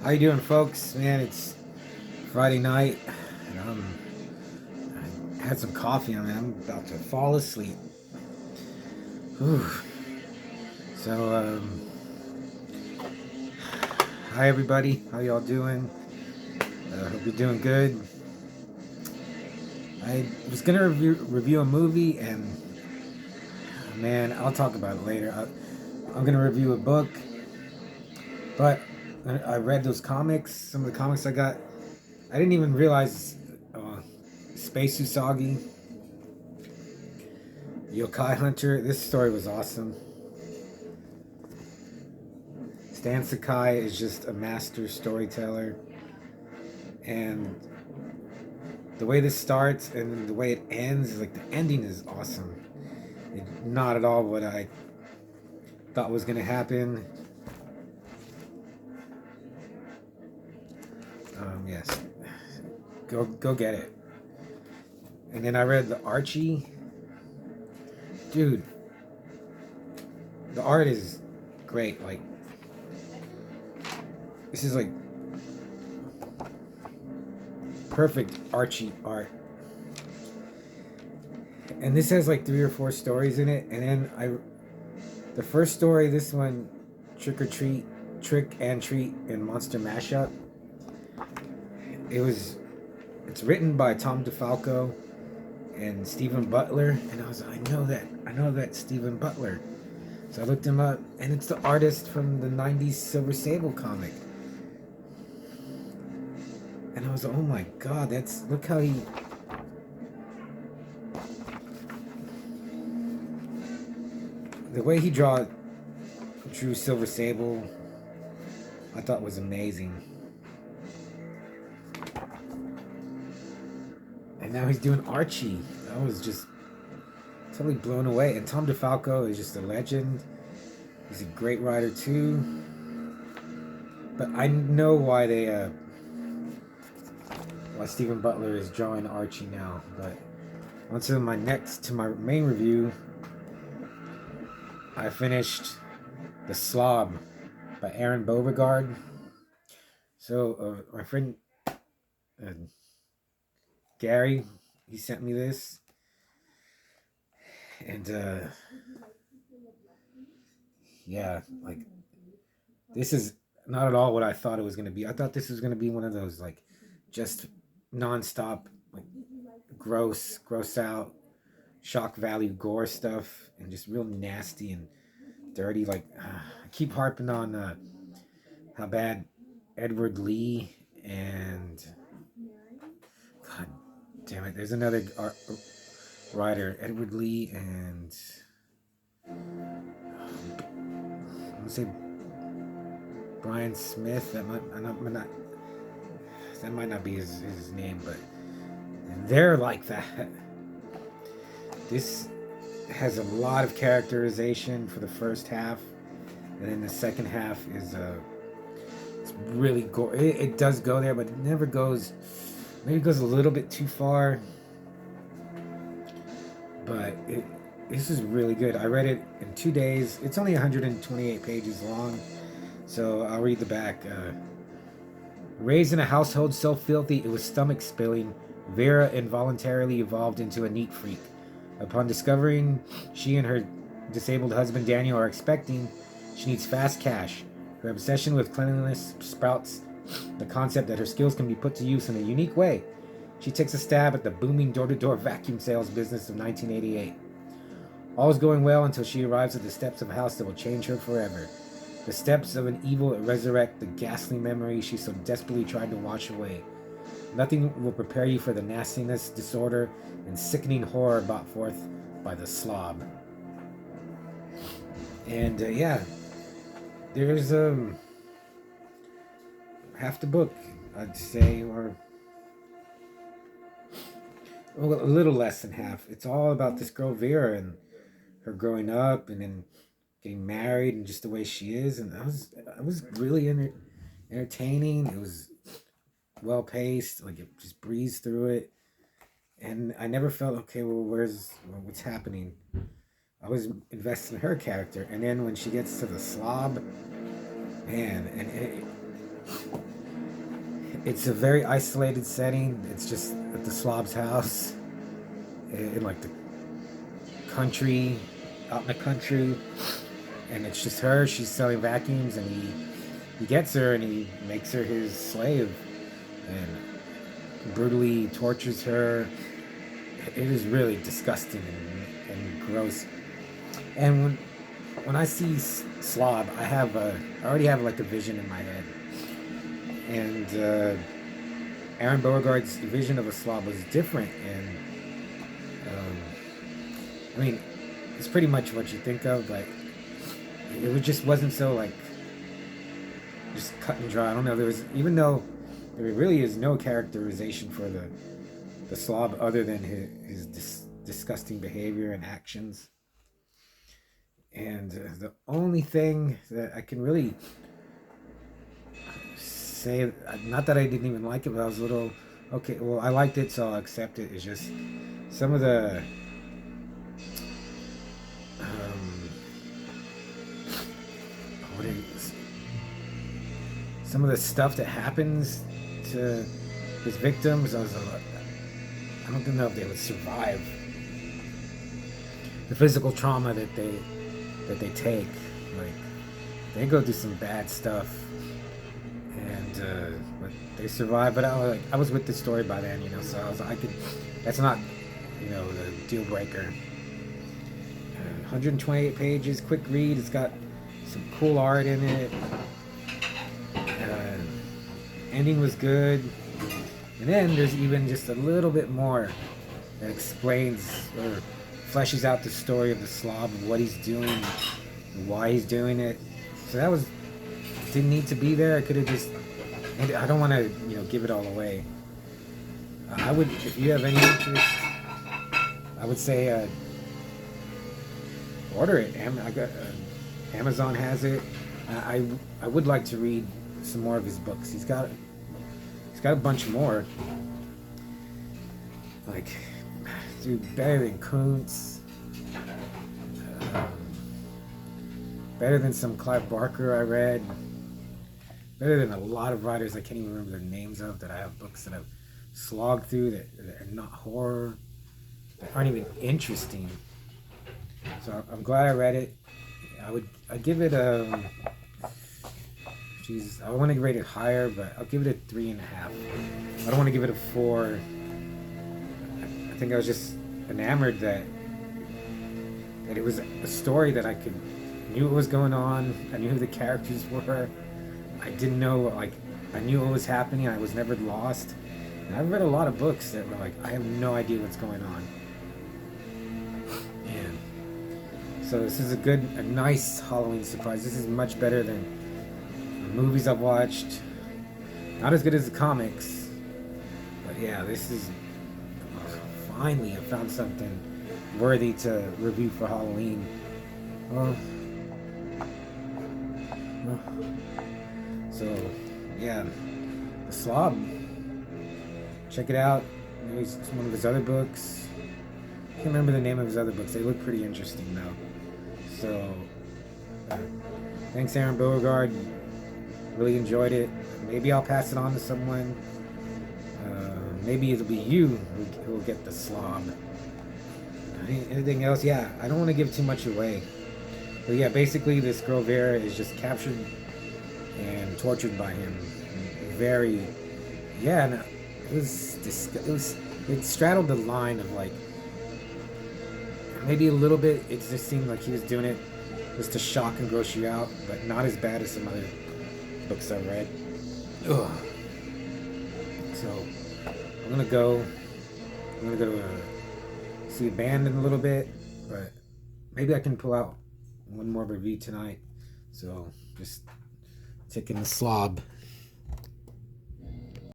How you doing, folks? Man, it's Friday night. I had some coffee. I'm about to fall asleep. Whew. So, hi everybody. How y'all doing? Hope you're doing good. I was gonna review a movie, and man, I'll talk about it later. I'm gonna review a book, but I read those comics. Some of the comics I got. I didn't even realize Space Usagi, Yokai Hunter. This story was awesome. Stan Sakai is just a master storyteller, and the way this starts and the way it ends, like the ending is awesome. Not at all what I thought was gonna happen. Yes, go get it. And then I read the Archie. Dude, the art is great. Like, this is like perfect Archie art. And this has like 3 or 4 stories in it. And then the first story, this one, Trick and Treat, and Monster Mashup. It's written by Tom DeFalco and Stephen Butler, and I know that Stephen Butler. So I looked him up, and it's the artist from the '90s Silver Sable comic. And I was like, oh my god, look how the way he drew Silver Sable, I thought was amazing. And now he's doing Archie. I was just totally blown away. And Tom DeFalco is just a legend. He's a great writer too. But I know why why Stephen Butler is drawing Archie now. But on to my main review. I finished The Slob by Aron Beauregard. So my friend Gary, he sent me this, and yeah, like, this is not at all what I thought it was gonna be. I thought this was gonna be one of those like just nonstop, like, gross out, shock value gore stuff, and just real nasty and dirty. Like, I keep harping on how bad Edward Lee and, God damn it, there's another writer, Edward Lee, and I'm gonna say Brian Smith. That might not be his name, but they're like that. This has a lot of characterization for the first half, and then the second half is it's really it does go there, but it never goes. Maybe it goes a little bit too far, but this is really good. I read it in 2 days. It's only 128 pages long, so I'll read the back. Raised in a household so filthy it was stomach spilling, Vera involuntarily evolved into a neat freak. Upon discovering she and her disabled husband Daniel are expecting, she needs fast cash. Her obsession with cleanliness sprouts the concept that her skills can be put to use in a unique way. She takes a stab at the booming door-to-door vacuum sales business of 1988. All is going well until she arrives at the steps of a house that will change her forever. The steps of an evil that resurrect the ghastly memory she so desperately tried to wash away. Nothing will prepare you for the nastiness, disorder, and sickening horror brought forth by the Slob. And yeah, there's half the book, I'd say, or a little less than half. It's all about this girl Vera and her growing up, and then getting married, and just the way she is. And I was really entertaining. It was well paced. Like, it just breezed through it, and I never felt, okay, well, what's happening. I was invested in her character, and then when she gets to the Slob, man, and It's a very isolated setting. It's just at the Slob's house in like the country, out in the country, and it's just her. She's selling vacuums, and he gets her and he makes her his slave, and brutally tortures her. It is really disgusting and gross. And when I see Slob, I already have like a vision in my head, and Aron Beauregard's vision of a Slob was different, and I mean, it's pretty much what you think of, but just wasn't so like just cut and dry. I don't know. Even though there really is no characterization for the Slob other than his disgusting behavior and actions. And the only thing that I can really say, not that I didn't even like it, but I was a little, okay, well, I liked it, so I'll accept it, is just some of the some of the stuff that happens to his victims. I don't know if they would survive the physical trauma that they take. Like, they go through some bad stuff, and but they survive. But I was with the story by then, so that's not, the deal breaker. 128 pages, quick read. It's got some cool art in it. Ending was good, and then there's even just a little bit more that explains or fleshes out the story of the Slob, what he's doing, and why he's doing it. So didn't need to be there. I could have just, and I don't want to give it all away. I would, if you have any interest, I would say order it. Amazon has it. I would like to read some more of his books. He's got a bunch more. Like, dude, better than Kuntz, better than some Clive Barker I read, better than a lot of writers I can't even remember their names of, that I have books that I've slogged through that are not horror, that aren't even interesting. So I'm glad I read it. I'd give it a, I want to rate it higher, but I'll give it a 3.5. I don't want to give it a 4. I think I was just enamored that it was a story that knew what was going on. I knew who the characters were. I didn't know, like, I knew what was happening. I was never lost. And I've read a lot of books that were like, I have no idea what's going on. And so this is a nice Halloween surprise. This is much better than movies I've watched. Not as good as the comics, but yeah, this is finally I found something worthy to review for Halloween. So yeah, the Slob. Check it out. Maybe it's one of his other books. I can't remember the name of his other books. They look pretty interesting though. So thanks, Aron Beauregard. Really enjoyed it. Maybe I'll pass it on to someone. Maybe it'll be you who will get the Slob. Anything else? Yeah, I don't want to give too much away. But yeah, basically this girl Vera is just captured and tortured by him. Very, yeah. And it straddled the line of like, maybe a little bit. It just seemed like he was doing it just to shock and gross you out, but not as bad as some other books I've read. Ugh. So I'm gonna go see a band in a little bit, but maybe I can pull out one more review tonight. So just taking the Slob.